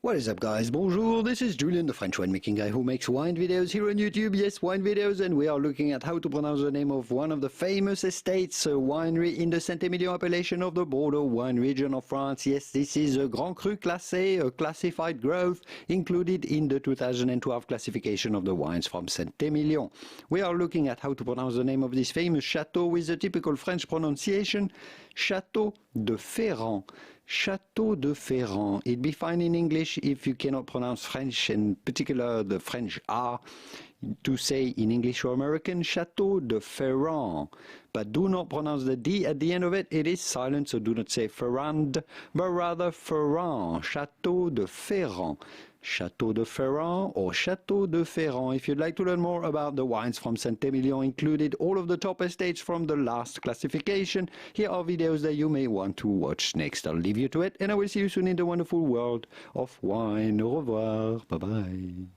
What is up, guys? Bonjour, this is Julien, the French winemaking guy who makes wine videos here on YouTube. Yes, wine videos, and we are looking at how to pronounce the name of one of the famous estates, a winery in the Saint-Émilion appellation of the Bordeaux wine region of France. Yes, this is a Grand Cru Classé, a classified growth included in the 2012 classification of the wines from Saint-Émilion. We are looking at how to pronounce the name of this famous chateau with the typical French pronunciation, Château de Ferrand. Château de Ferrand. It'd be fine in English if you cannot pronounce French, in particular the French R, to say in English or American, Château de Ferrand. But do not pronounce the D at the end of it. It is silent, so do not say Ferrand, but rather Ferrand. Château de Ferrand. Château de Ferrand or Château de Ferrand. If you'd like to learn more about the wines from Saint-Émilion, included all of the top estates from the last classification, here are videos that you may want to watch next. I'll leave you to it, and I will see you soon in the wonderful world of wine. Au revoir. Bye-bye.